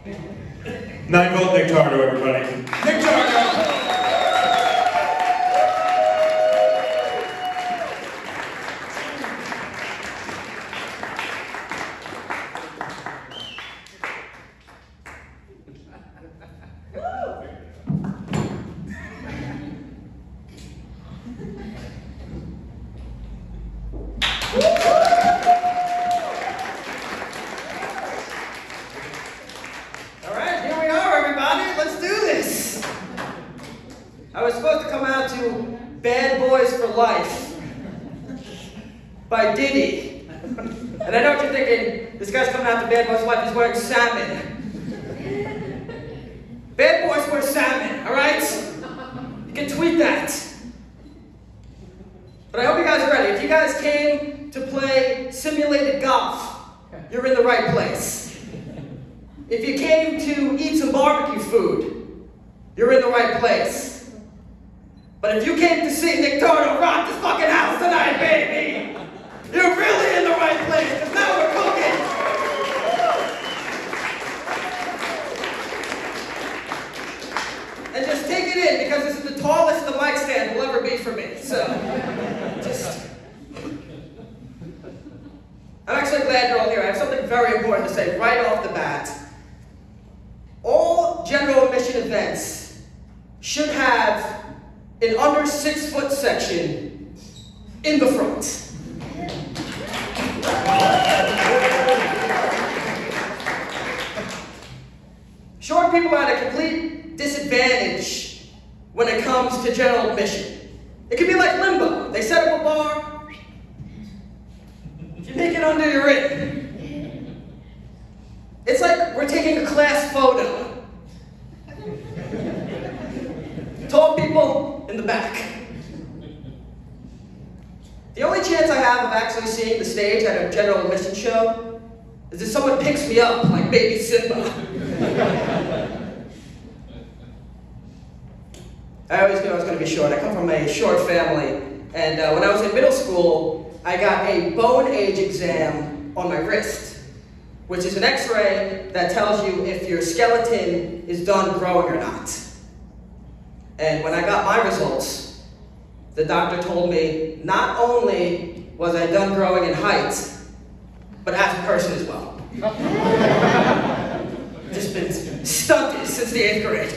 9-volt Nick Tardo, everybody. Nick Tardo! I was supposed to come out to Bad Boys for Life by Diddy. And I know what you're thinking, this guy's coming out to Bad Boys for Life, he's wearing salmon. Bad Boys wear salmon, alright? You can tweet that. But I hope you guys are ready. If you guys came to play simulated golf, you're in the right place. If you came to eat some barbecue food, you're in the right place. But if you came to see Nick Tardo rock this fucking house tonight, baby, you're really in the right place, because now we're cooking. And just take it in, because this is the tallest the mic stand will ever be for me. So, I'm actually glad you're all here. I have something very important to say right off the bat. All general admission events should have an under 6 foot section in the front. Short people are at a complete disadvantage when it comes to general admission. It could be like limbo. They set up a bar. If you make it under, you're in. It's like we're taking a class photo. Tall people in the back. The only chance I have of actually seeing the stage at a general admission show is if someone picks me up like baby Simba. I always knew I was going to be short. I come from a short family, and when I was in middle school, I got a bone age exam on my wrist, which is an x-ray that tells you if your skeleton is done growing or not. And when I got my results, the doctor told me not only was I done growing in height, but as a person as well. Just been stunted since the 8th grade.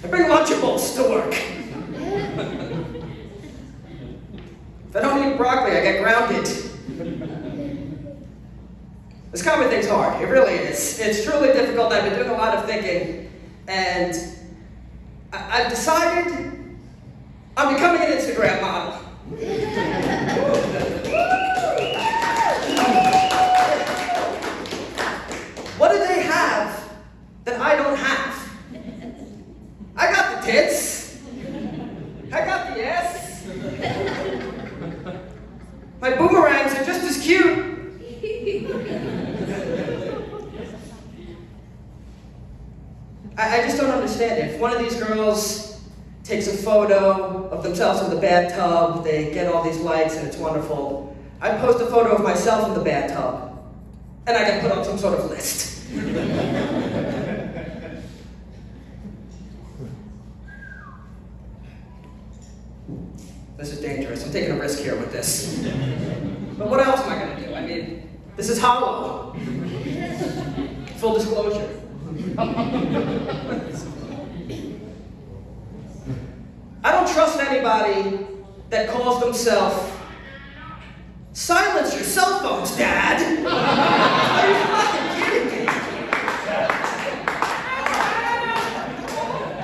I bring Lunchables to work. If I don't eat broccoli, I get grounded. This comedy thing's hard. It really is. It's truly difficult. I've been doing a lot of thinking, and I've decided I'm becoming an Instagram model. What do they have that I don't have? I got the tits. I got the ass. My boomerangs are just as cute. I just don't understand it. If one of these girls takes a photo of themselves in the bathtub, they get all these likes and it's wonderful. I post a photo of myself in the bathtub, and I get put on some sort of list. This is dangerous. I'm taking a risk here with this. But what else am I going to do? I mean, this is hollow. Full disclosure. I don't trust anybody that calls themselves, silence your cell phones, Dad. Are you fucking kidding me?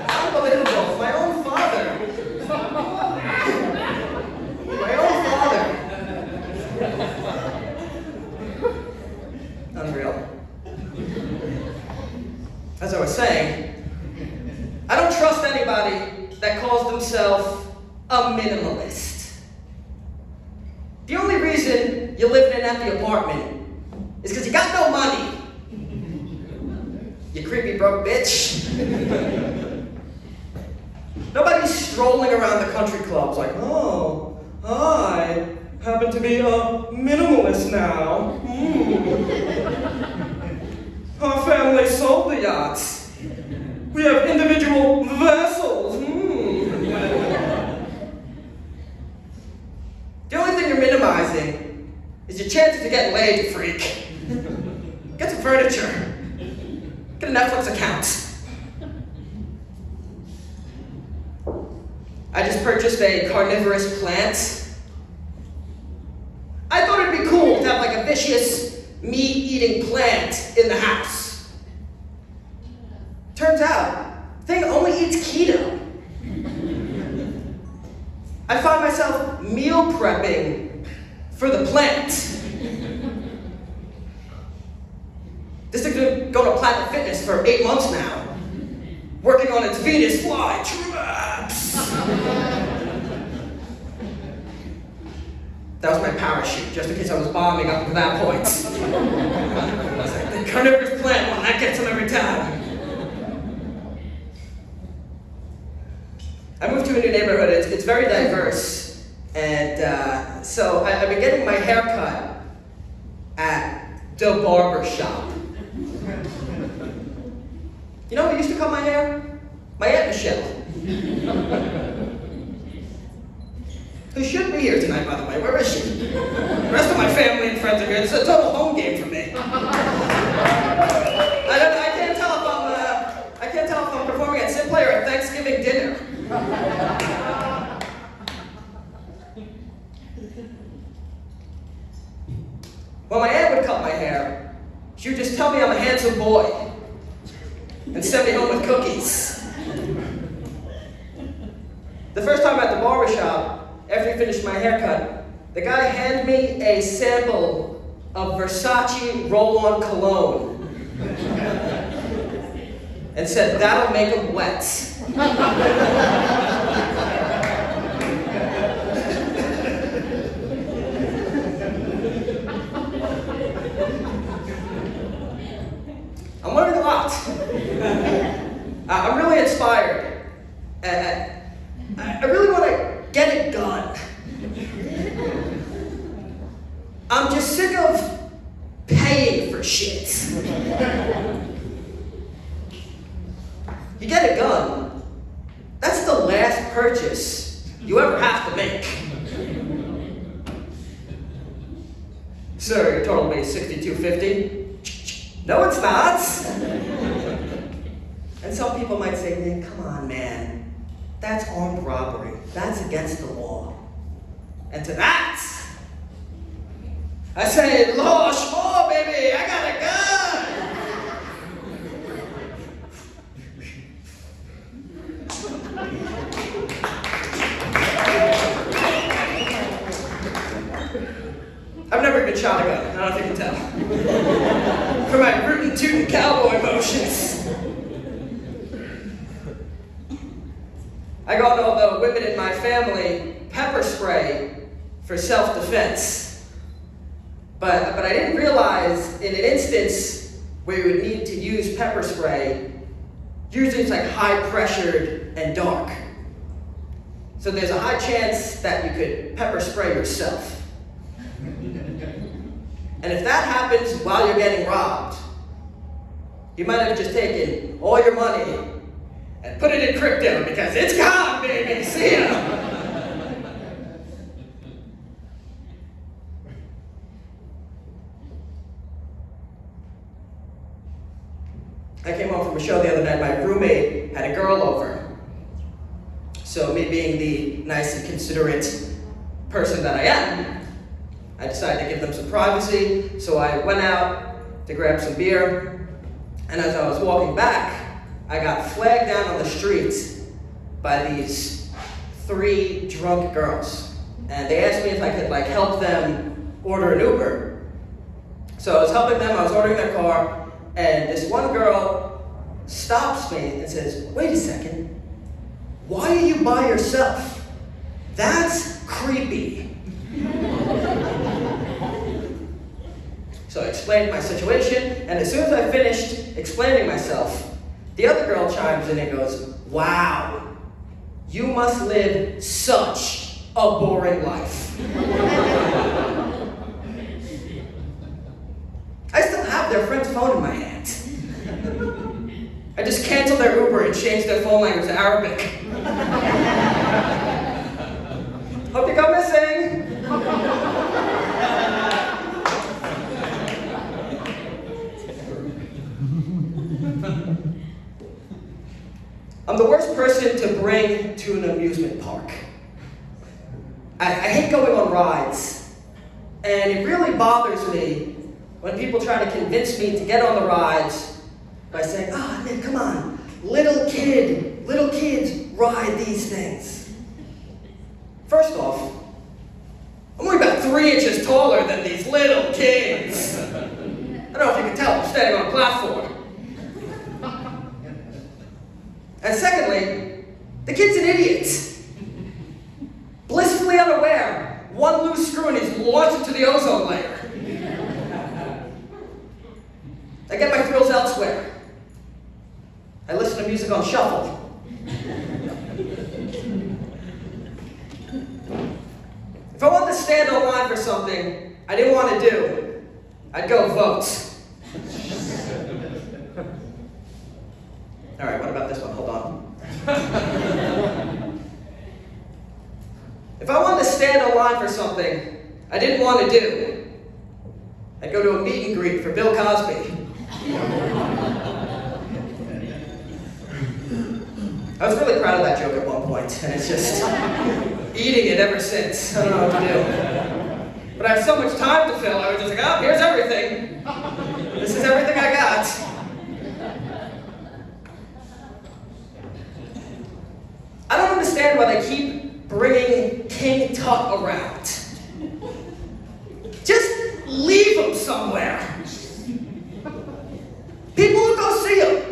Unbelievable. My own father. My own father. Unreal. As I was saying, I don't trust anybody that calls themselves a minimalist. The only reason you live in an empty apartment is because you got no money. You creepy broke bitch. Nobody's strolling around the country clubs like, oh, I happen to be a minimalist now. Our family gods. We have individual vessels. The only thing you're minimizing is your chances of getting laid, you freak. Get some furniture. Get a Netflix account. I just purchased a carnivorous plant. I thought it'd be cool to have like a vicious, meat-eating plant in the house. Turns out, the thing only eats keto. I find myself meal prepping for the plant. This thing's been going to Platinum Fitness for 8 months now, working on its Venus fly traps. That was my parachute, just in case I was bombing up to that point. I was like, the carnivorous plant one, that gets them every time. I moved to a new neighborhood. It's very diverse, and so I've been getting my hair cut at the barber shop. You know who used to cut my hair? My Aunt Michelle. Who should be here tonight, by the way. Where is she? The rest of my family and friends are here. It's a total home game for me. I can't tell if I'm performing at Simplay or at Thanksgiving dinner. When my aunt would cut my hair, she would just tell me I'm a handsome boy and send me home with cookies. The first time at the barbershop, after he finished my haircut, the guy handed me a sample of Versace roll-on cologne and said, "That'll make him wet." I'm learning a lot. I'm really inspired. I really want to get it done. I'm just sick of paying for shit. You get a gun, that's the last purchase you ever have to make. Sir, your total will be $62.50. No, it's not. And some people might say, "Nick, come on, man. That's armed robbery. That's against the law." And to that, I say, "Law, schmaw, baby, I got a gun." I've never even shot a gun. I don't know if you can tell. For my rootin' tootin' cowboy motions. I got all the women in my family pepper spray for self-defense. But I didn't realize in an instance where you would need to use pepper spray, usually it's like high-pressured and dark. So there's a high chance that you could pepper spray yourself. And if that happens while you're getting robbed, you might have just taken all your money and put it in crypto because it's gone, baby. See ya. I came home from a show the other night. My roommate had a girl over. So me being the nice and considerate person that I am, I decided to give them some privacy. So I went out to grab some beer. And as I was walking back, I got flagged down on the street by these 3 drunk girls. And they asked me if I could help them order an Uber. So I was helping them, I was ordering their car, and this one girl stops me and says, "Wait a second, why are you by yourself? That's creepy." So I explained my situation, and as soon as I finished explaining myself, the other girl chimes in and goes, "Wow, you must live such a boring life." I still have their friend's phone in my hand. I just canceled their Uber and changed their phone language to Arabic. Hope you go missing. I'm the worst person to bring to an amusement park. I hate going on rides, and it really bothers me when people try to convince me to get on the rides by saying, "Ah, Nick, come on, little kids ride these things." First off, I'm only about 3 inches taller than these little kids. I don't know if you can tell, I'm standing on a platform. And secondly, the kid's an idiot. Blissfully unaware, one loose screw and he's launched into the ozone layer. I get my thrills elsewhere. I listen to music on shuffle. If I wanted to stand on line for something I didn't want to do, I'd go vote. All right, what about this one? Hold on. If I wanted to stand on line for something I didn't want to do, I'd go to a meet and greet for Bill Cosby. I was really proud of that joke at one point, and it's just eating it ever since. I don't know what to do. But I have so much time to fill, I was just like, oh, here's everything. This is everything I got. I don't understand why they keep bringing King Tut around. Just leave him somewhere. People will go see him.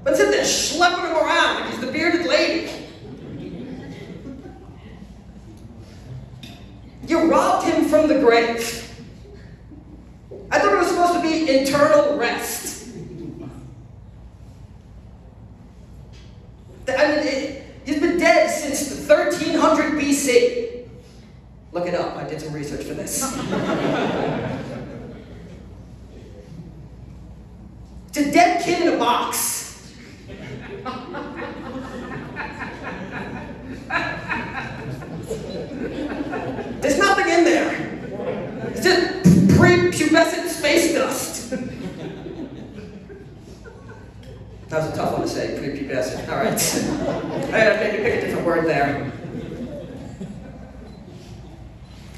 But sit there schlepping him around like he's the bearded lady. You robbed him from the grave. I thought it was supposed to be internal rest. I mean, he's been dead since 1300 BC. Look it up, I did some research for this. It's a dead kid in a box. There's nothing in there. It's just prepubescent space dust. That was a tough one to say, prepubescent. All right. I gotta maybe pick a different word there.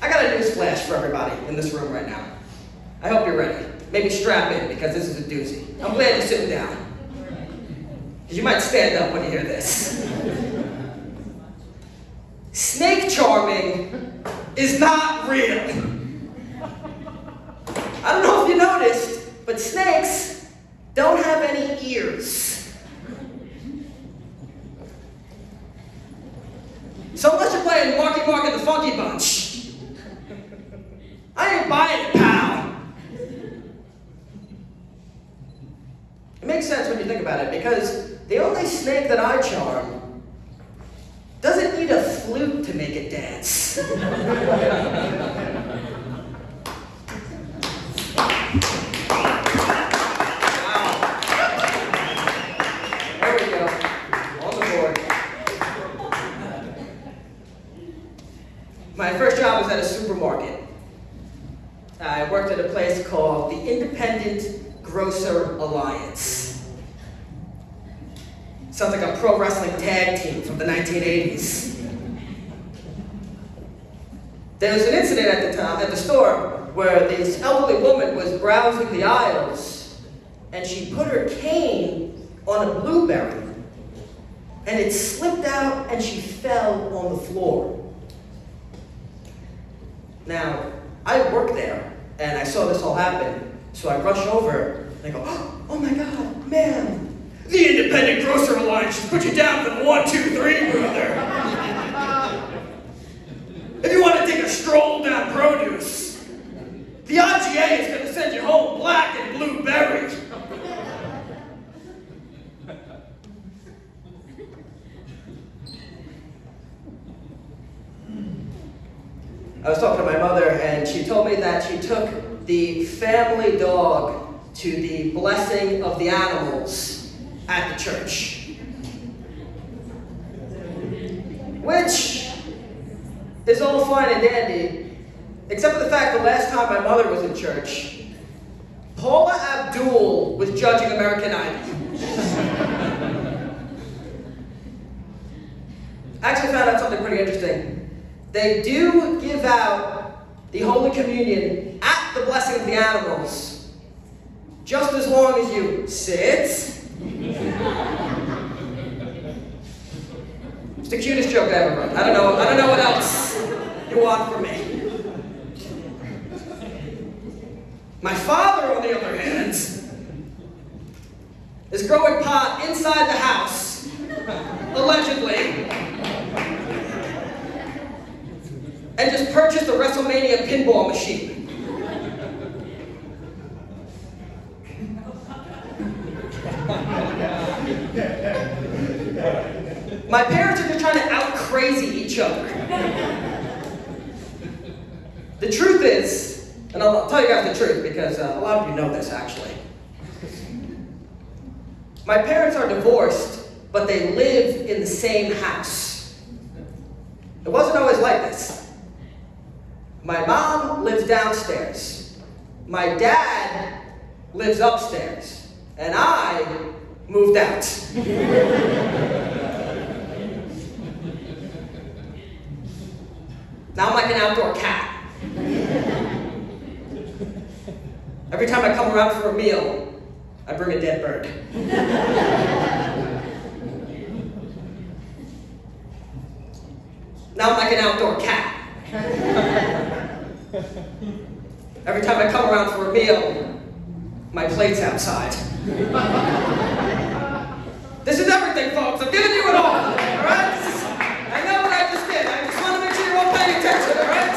I got a news flash for everybody in this room right now. I hope you're ready. Maybe strap in, because this is a doozy. I'm glad you're sitting down. Because you might stand up when you hear this. Snake charming is not real. I don't know if you noticed, but snakes don't have any ears. So unless you're playing Marky Mark and the Funky Bunch, I ain't buying it, pal. It makes sense when you think about it, because the only snake that I charm doesn't need a flute to make it dance. Wow. There we go. On the board. My first job was at a supermarket. I worked at a place called the Independent Grocer Alliance. Sounds like a pro wrestling tag team from the 1980s. There was an incident at the store where this elderly woman was browsing the aisles and she put her cane on a blueberry and it slipped out and she fell on the floor. Now, I worked there and I saw this all happen, so I rush over and I go, oh my God, ma'am. The Independent Grocer Alliance should put you down for the 1, 2, 3, brother. If you want to take a stroll down produce, the IGA is going to send you home black and blueberry. I was talking to my mother, and she told me that she took the family dog to the blessing of the animals. at the church. Which is all fine and dandy, except for the fact the last time my mother was in church, Paula Abdul was judging American Idol. I actually found out something pretty interesting. They do give out the Holy Communion at the blessing of the animals, just as long as you sit. It's the cutest joke I ever wrote. I don't know what else you want from me. My father, on the other hand, is growing pot inside the house, allegedly, and just purchased a WrestleMania pinball machine. My parents are just trying to out-crazy each other. The truth is, and I'll tell you guys the truth because a lot of you know this actually. My parents are divorced, but they live in the same house. It wasn't always like this. My mom lives downstairs. My dad lives upstairs. And I moved out. Now I'm like an outdoor cat. Every time I come around for a meal, I bring a dead bird. Now I'm like an outdoor cat. Every time I come around for a meal, my plate's outside. This is everything, folks. I'm giving you it all. All right? I know what I just did. I just want to make sure you're all paying attention. All right?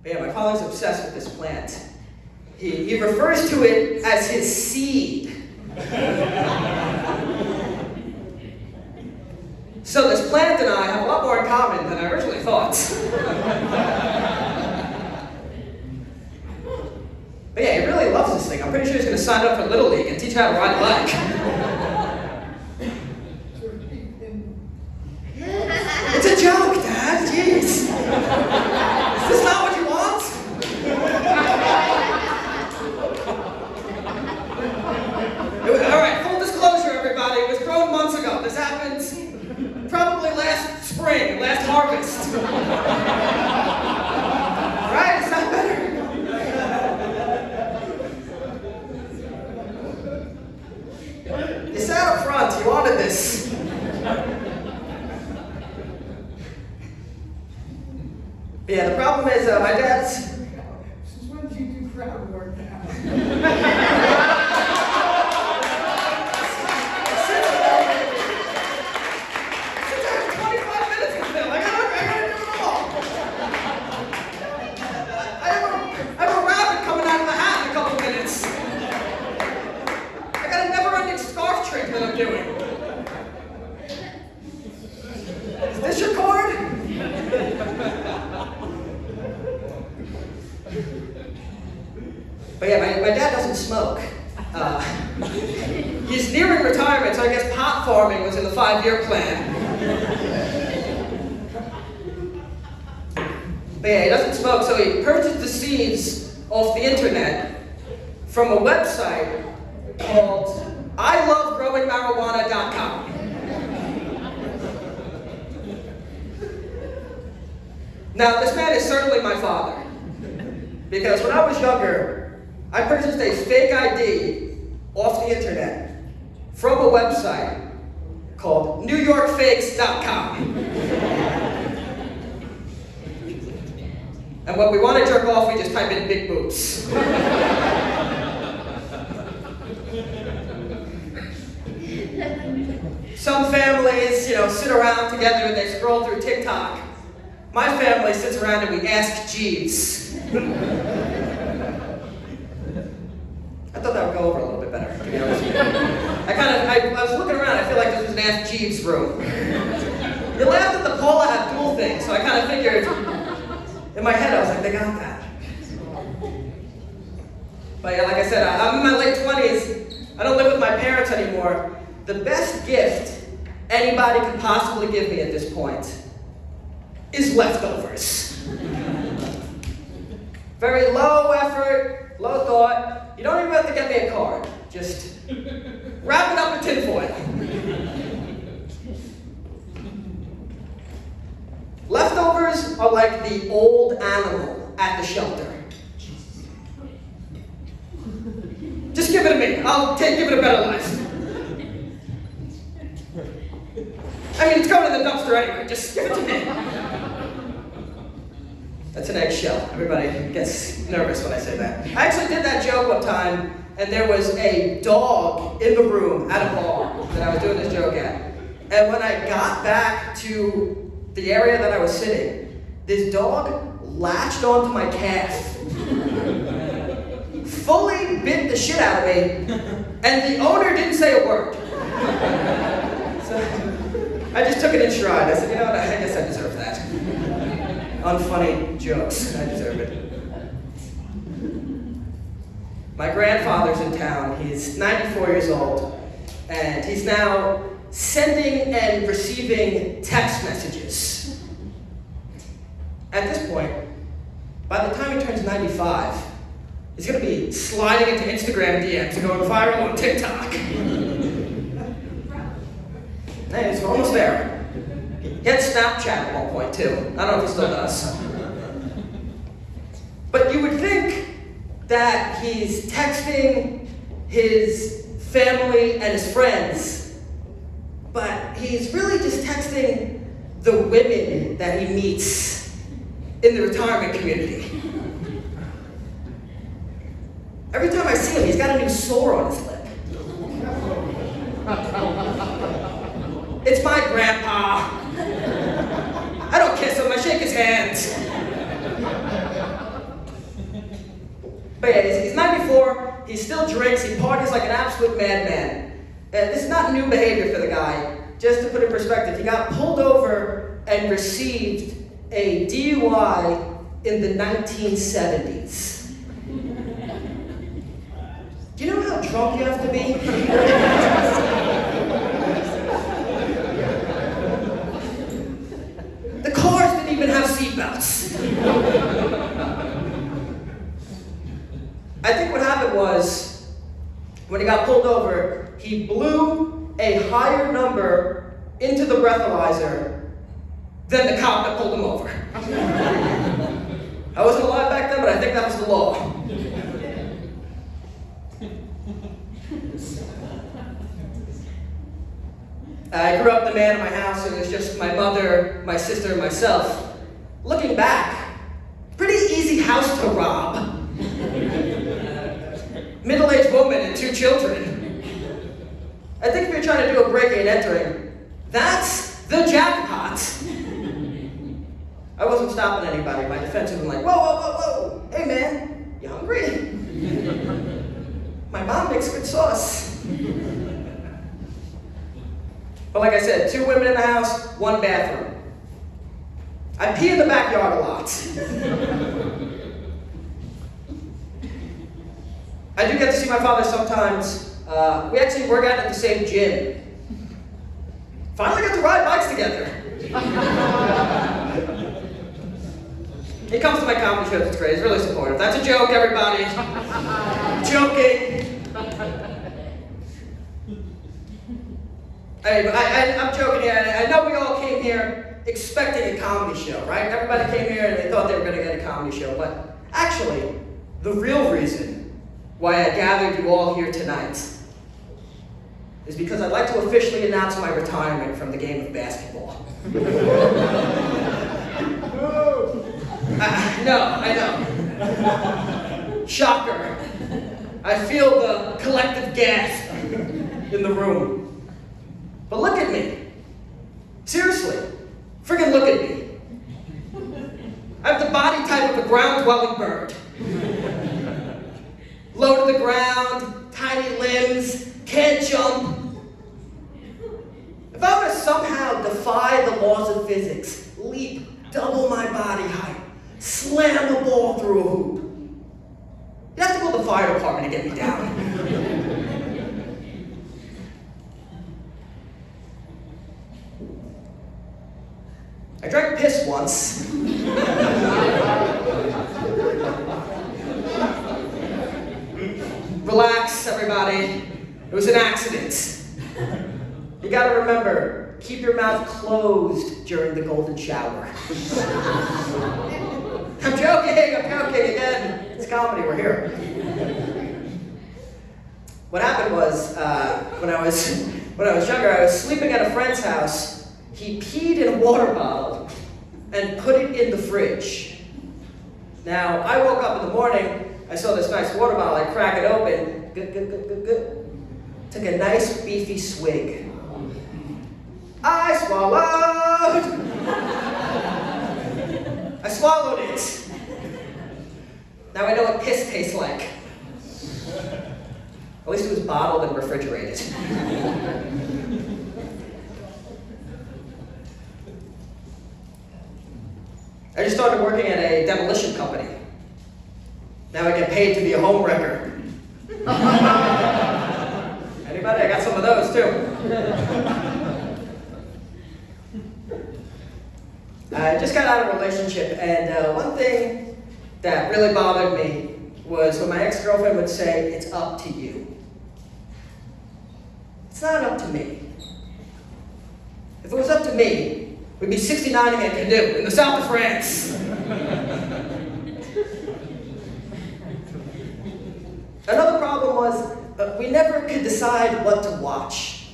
But yeah, my father's obsessed with this plant. He refers to it as his seed. So this plant and I have a lot more in common than I originally thought. But yeah, he really loves this thing. I'm pretty sure he's going to sign up for Little League and teach how to ride a bike. It's a joke, Dad. Jeez. Is this not what you want? All right, full disclosure, everybody. It was grown months ago. This happened probably last spring, last harvest. Right? It's not better. You sat up front. You wanted this. But yeah, the problem is my dad's. Since when did you do crowd work now? Since I have 25 minutes to fill, I gotta do it all. I have a rabbit coming out of the hat in a couple minutes. I got a never-ending scarf trick that I'm doing. Is this your cord? But yeah, my dad doesn't smoke. He's nearing retirement, so I guess pot farming was in the 5-year plan. But yeah, he doesn't smoke, so he purchased the seeds off the internet from a website called ilovegrowingmarijuana.com. Now, this man is certainly my father, because when I was younger, I purchased a fake ID off the internet from a website called NewYorkFakes.com. And when we want to jerk off, we just type in big boobs. Some families, sit around together and they scroll through TikTok. My family sits around and we ask Jeeves. I thought that would go over a little bit better, to be honest with you. I was looking around, I feel like this was an Ask Jeeves room. You laughed at the Paula Abdul thing, so I kind of figured In my head, I was like, they got that. But yeah, like I said, I'm in my late 20s. I don't live with my parents anymore. The best gift anybody could possibly give me at this point is leftovers. Very low effort, low thought. You don't even have to get me a card. Just wrap it up in tinfoil. Leftovers are like the old animal at the shelter. Just give it to me. Give it a better life. I mean, it's going in the dumpster anyway. Just give it to me. That's an eggshell. Everybody gets nervous when I say that. I actually did that joke one time, and there was a dog in the room at a bar that I was doing this joke at. And when I got back to the area that I was sitting, this dog latched onto my calf, fully bit the shit out of me, and the owner didn't say a word. So I just took it in stride. I said, you know what, I guess I deserve that. Unfunny jokes, I deserve it. My grandfather's in town. He's 94 years old, and he's now sending and receiving text messages. At this point, by the time he turns 95, he's going to be sliding into Instagram DMs and going viral on TikTok. Hey, he's almost there. He had Snapchat at one point, too. I don't know if he still does. But you would think that he's texting his family and his friends, but he's really just texting the women that he meets in the retirement community. Every time I see him, he's got a new sore on his lip. It's my grandpa. I don't kiss him, I shake his hands. But yeah, he's 94, he still drinks, he parties like an absolute madman. This is not new behavior for the guy. Just to put it in perspective, he got pulled over and received a DUI in the 1970s. Do you know how drunk you have to be? The cars didn't even have seatbelts. I think what happened was, when he got pulled over, he blew a higher number into the breathalyzer than the cop that pulled him over. I wasn't alive back then, but I think that was the law. I grew up the man in my house, and it was just my mother, my sister, and myself. Looking back, pretty easy house to rob. Middle-aged woman and 2 children. I think if you're trying to do a breaking and entering, that's the jackpot. I wasn't stopping anybody. My defense would have been like, whoa, whoa, whoa, whoa. Hey man, you hungry? My mom makes good sauce. But like I said, 2 women in the house, 1 bathroom. I pee in the backyard a lot. I do get to see my father sometimes. We actually work out at the same gym. Finally got to ride bikes together. He comes to my comedy shows, it's great, he's really supportive. That's a joke, everybody. Joking. I'm joking here. I know we all came here expecting a comedy show, right? Everybody came here and they thought they were going to get a comedy show. But actually, the real reason why I gathered you all here tonight is because I'd like to officially announce my retirement from the game of basketball. I know. Shocker. I feel the collective gasp in the room. But look at me. Seriously. Friggin' look at me. I have the body type of a ground-dwelling bird. Low to the ground, tiny limbs, can't jump. If I were to somehow defy the laws of physics, leap double my body height, slam the ball through a hoop. You have to call the fire department to get me down. I drank piss once. Relax, everybody. It was an accident. You gotta remember, keep your mouth closed during the golden shower. I'm joking again. It's comedy, we're here. What happened was, when I was younger, I was sleeping at a friend's house. He peed in a water bottle and put it in the fridge. Now, I woke up in the morning, I saw this nice water bottle, I crack it open, good. Took a nice beefy swig. I swallowed it. Now I know what piss tastes like. At least it was bottled and refrigerated. I just started working at a demolition company. Now I get paid to be a home wrecker. Anybody? I got some of those too. I just got out of a relationship, and one thing that really bothered me was when my ex-girlfriend would say, "It's up to you." It's not up to me. If it was up to me, we'd be 69ing a canoe in the south of France. Another problem was we never could decide what to watch.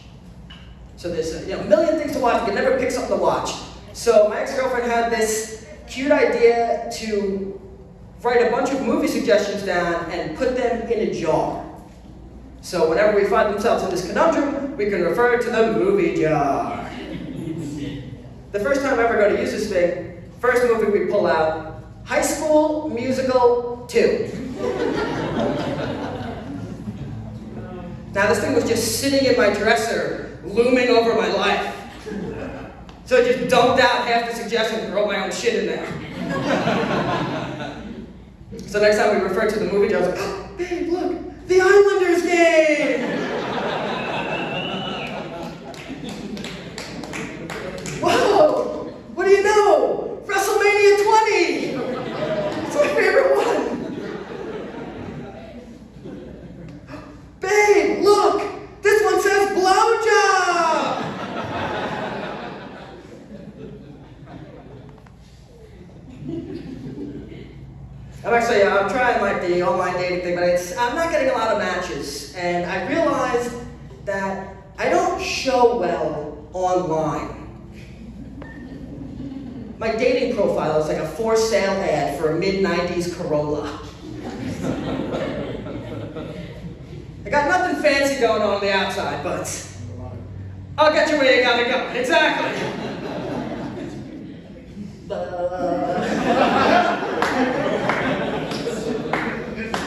So there's a million things to watch, we could never pick something to watch. So my ex-girlfriend had this cute idea to write a bunch of movie suggestions down and put them in a jar. So whenever we find themselves in this conundrum, we can refer to the movie jar. The first time I ever go to use this thing, first movie we pull out, High School Musical 2. Now this thing was just sitting in my dresser, looming over my life. So I just dumped out half the suggestions and wrote my own shit in there. So next time we refer to the movie jar, I was like, "Oh, babe, look, the Islanders game!" Whoa! What do you know? WrestleMania 20! It's my favorite one! Babe, look! This one says blowjob! I'm trying like the online dating thing, but I'm not getting a lot of matches. And I realized that I don't show well online. My dating profile is like a for sale ad for a mid-90s Corolla. I got nothing fancy going on the outside, but I'll get you where you gotta go. Exactly.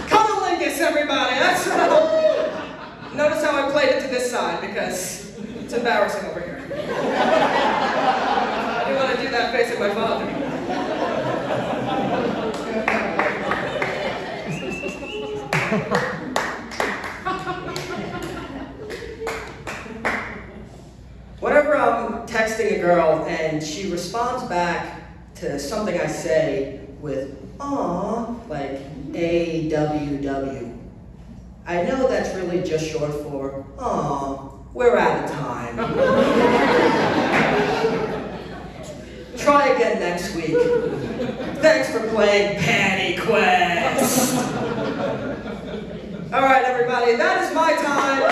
Cunnilingus, everybody. That's right. Notice how I played it to this side because it's embarrassing over here. I didn't want to do that facing my father. Whenever I'm texting a girl and she responds back to something I say with "aw," like AWW, I know that's really just short for "aw, we're out of time." Try again next week. Thanks for playing Patty Quest. All right, everybody, that is my time.